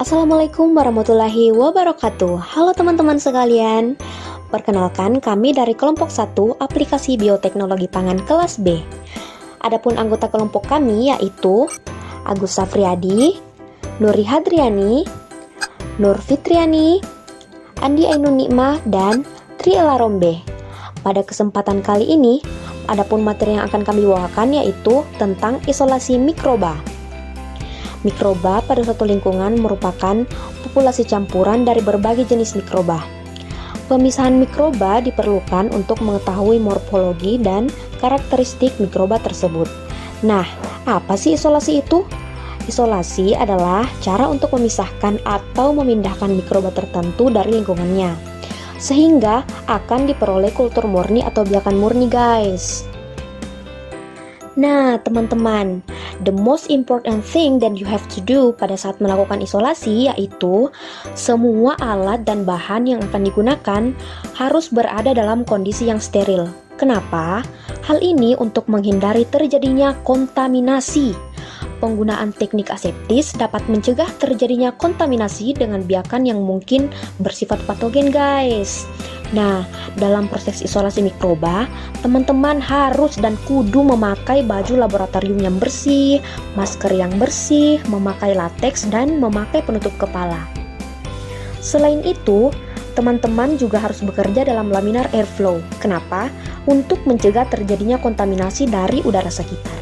Assalamualaikum warahmatullahi wabarakatuh. Halo teman-teman sekalian. Perkenalkan, kami dari kelompok 1 aplikasi bioteknologi pangan kelas B. Adapun anggota kelompok kami yaitu Agus Safriadi, Nuri Hadriani, Nur Fitriani, Andi Ainun Nikmah, dan Triela Rombe. Pada kesempatan kali ini, adapun materi yang akan kami bawakan yaitu tentang isolasi mikroba. Mikroba pada suatu lingkungan merupakan populasi campuran dari berbagai jenis mikroba. Pemisahan mikroba diperlukan untuk mengetahui morfologi dan karakteristik mikroba tersebut. Nah, apa sih isolasi itu? Isolasi adalah cara untuk memisahkan atau memindahkan mikroba tertentu dari lingkungannya, sehingga akan diperoleh kultur murni atau biakan murni, guys. Nah, teman-teman, the most important thing that you have to do pada saat melakukan isolasi yaitu semua alat dan bahan yang akan digunakan harus berada dalam kondisi yang steril. Kenapa? Hal ini untuk menghindari terjadinya kontaminasi. Penggunaan teknik aseptis dapat mencegah terjadinya kontaminasi dengan biakan yang mungkin bersifat patogen, guys. Nah, dalam proses isolasi mikroba, teman-teman harus dan kudu memakai baju laboratorium yang bersih, masker yang bersih, memakai latex, dan memakai penutup kepala. Selain itu, teman-teman juga harus bekerja dalam laminar airflow. Kenapa? Untuk mencegah terjadinya kontaminasi dari udara sekitar.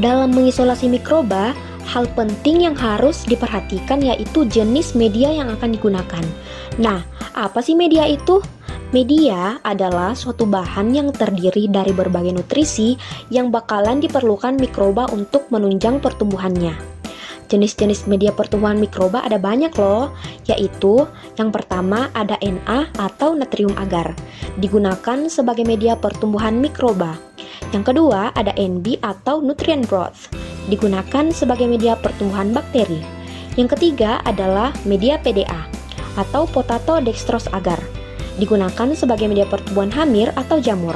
Dalam mengisolasi mikroba, hal penting yang harus diperhatikan yaitu jenis media yang akan digunakan. Nah, apa sih media itu? Media adalah suatu bahan yang terdiri dari berbagai nutrisi yang bakalan diperlukan mikroba untuk menunjang pertumbuhannya. Jenis-jenis media pertumbuhan mikroba ada banyak loh, yaitu yang pertama ada Na atau natrium agar, digunakan sebagai media pertumbuhan mikroba. Yang kedua ada Nb atau nutrient broth, digunakan sebagai media pertumbuhan bakteri. Yang ketiga adalah media PDA atau potato dextrose agar, digunakan sebagai media pertumbuhan hamir atau jamur.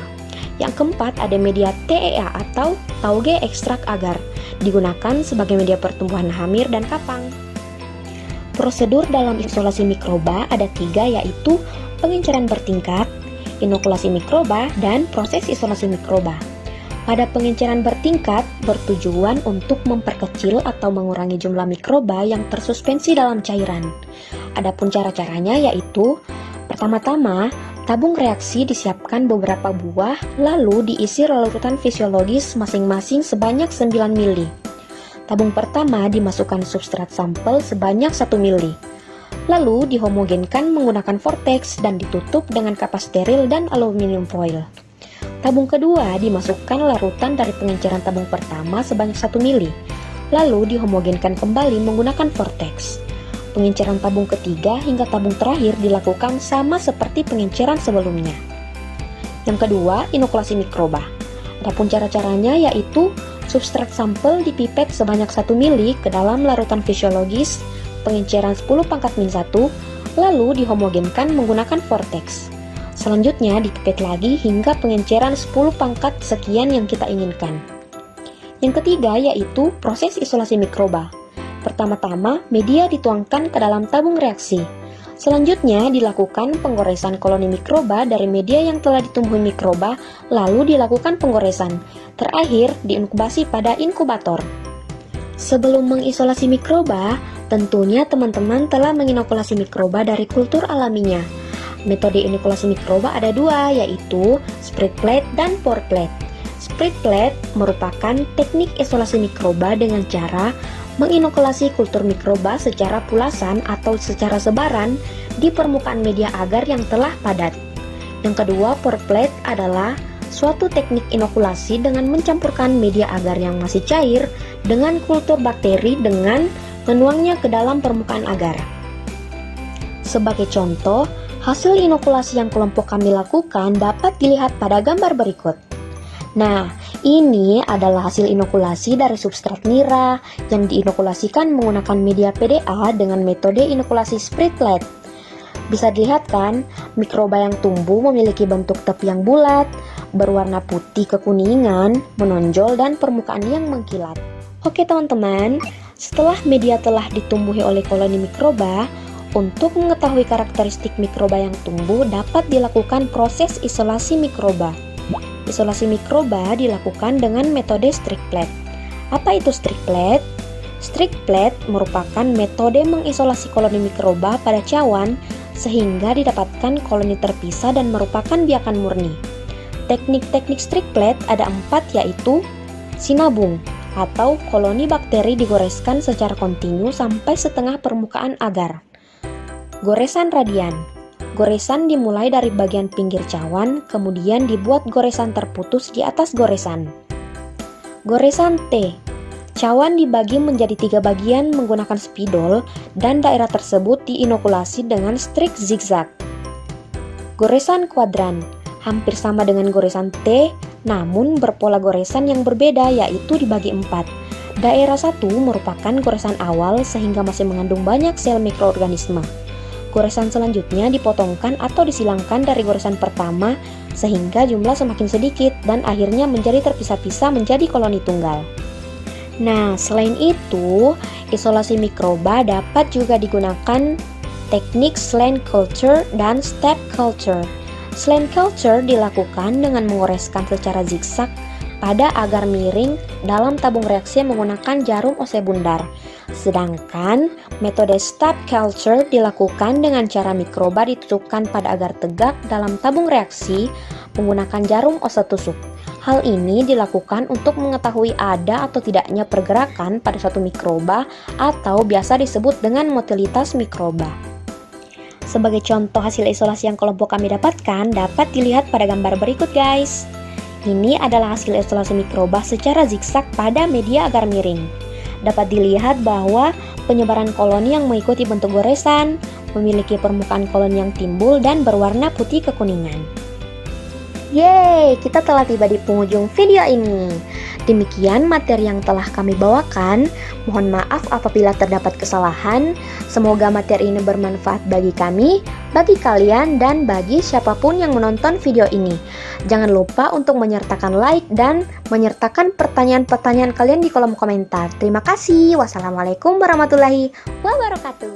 Yang keempat ada media TEA atau tauge ekstrak agar, digunakan sebagai media pertumbuhan hamir dan kapang. Prosedur dalam isolasi mikroba ada 3, yaitu pengenceran bertingkat, inokulasi mikroba, dan proses isolasi mikroba. Pada pengenceran bertingkat bertujuan untuk memperkecil atau mengurangi jumlah mikroba yang tersuspensi dalam cairan. Adapun cara-caranya yaitu pertama-tama, tabung reaksi disiapkan beberapa buah lalu diisi larutan fisiologis masing-masing sebanyak 9 ml. Tabung pertama dimasukkan substrat sampel sebanyak 1 ml. Lalu dihomogenkan menggunakan vortex dan ditutup dengan kapas steril dan aluminium foil. Tabung kedua dimasukkan larutan dari pengenceran tabung pertama sebanyak 1 ml, lalu dihomogenkan kembali menggunakan vortex. Pengenceran tabung ketiga hingga tabung terakhir dilakukan sama seperti pengenceran sebelumnya. Yang kedua, inokulasi mikroba. Adapun cara-caranya yaitu substrat sampel dipipet sebanyak 1 ml ke dalam larutan fisiologis, pengenceran 10⁻⁻1, lalu dihomogenkan menggunakan vortex. Selanjutnya dipipet lagi hingga pengenceran 10 pangkat sekian yang kita inginkan. Yang ketiga yaitu proses isolasi mikroba. Pertama-tama media dituangkan ke dalam tabung reaksi. Selanjutnya dilakukan penggoresan koloni mikroba dari media yang telah ditumbuhi mikroba, lalu dilakukan penggoresan. Terakhir diinkubasi pada inkubator. Sebelum mengisolasi mikroba, tentunya teman-teman telah menginokulasi mikroba dari kultur alaminya. Metode inokulasi mikroba ada 2, yaitu spread plate dan pour plate. Spread plate merupakan teknik isolasi mikroba dengan cara menginokulasi kultur mikroba secara pulasan atau secara sebaran di permukaan media agar yang telah padat. Yang kedua, pour plate adalah suatu teknik inokulasi dengan mencampurkan media agar yang masih cair dengan kultur bakteri dengan menuangnya ke dalam permukaan agar. Sebagai contoh, hasil inokulasi yang kelompok kami lakukan dapat dilihat pada gambar berikut. Nah, ini adalah hasil inokulasi dari substrat nira yang diinokulasikan menggunakan media PDA dengan metode inokulasi spread plate. Bisa dilihat kan, mikroba yang tumbuh memiliki bentuk tepi yang bulat, berwarna putih kekuningan, menonjol, dan permukaan yang mengkilat. Oke teman-teman, Setelah media telah ditumbuhi oleh koloni mikroba, untuk mengetahui karakteristik mikroba yang tumbuh dapat dilakukan proses isolasi mikroba. Isolasi mikroba dilakukan dengan metode Strict plate. Apa itu Strict plate? Strict plate merupakan metode mengisolasi koloni mikroba pada cawan sehingga didapatkan koloni terpisah dan merupakan biakan murni. Teknik-teknik strict plate ada 4, yaitu sinabung atau koloni bakteri digoreskan secara kontinu sampai setengah permukaan agar. Goresan radian. Goresan dimulai dari bagian pinggir cawan, kemudian dibuat goresan terputus di atas goresan. Goresan T. Cawan dibagi menjadi 3 bagian menggunakan spidol dan daerah tersebut diinokulasi dengan strict zigzag. Goresan kuadran hampir sama dengan goresan T, namun berpola goresan yang berbeda, yaitu dibagi 4. Daerah 1 merupakan goresan awal sehingga masih mengandung banyak sel mikroorganisme. Goresan selanjutnya dipotongkan atau disilangkan dari goresan pertama sehingga jumlah semakin sedikit dan akhirnya menjadi terpisah-pisah menjadi koloni tunggal. Nah, selain itu, isolasi mikroba dapat juga digunakan teknik slant culture dan step culture. Slant culture dilakukan dengan mengoreskan secara zigzag pada agar miring dalam tabung reaksi menggunakan jarum ose bundar. Sedangkan metode step culture dilakukan dengan cara mikroba ditutupkan pada agar tegak dalam tabung reaksi menggunakan jarum ose tusuk. Hal ini dilakukan untuk mengetahui ada atau tidaknya pergerakan pada suatu mikroba atau biasa disebut dengan motilitas mikroba. Sebagai contoh hasil isolasi yang kelompok kami dapatkan dapat dilihat pada gambar berikut, guys. Ini adalah hasil isolasi mikroba secara zigzag pada media agar miring. Dapat dilihat bahwa penyebaran koloni yang mengikuti bentuk goresan memiliki permukaan koloni yang timbul dan berwarna putih kekuningan. Yeay, kita telah tiba di penghujung video ini. Demikian materi yang telah kami bawakan. Mohon maaf apabila terdapat kesalahan. Semoga materi ini bermanfaat bagi kami, bagi kalian, dan bagi siapapun yang menonton video ini. Jangan lupa untuk menyertakan like dan menyertakan pertanyaan-pertanyaan kalian di kolom komentar. Terima kasih. Wassalamualaikum warahmatullahi wabarakatuh.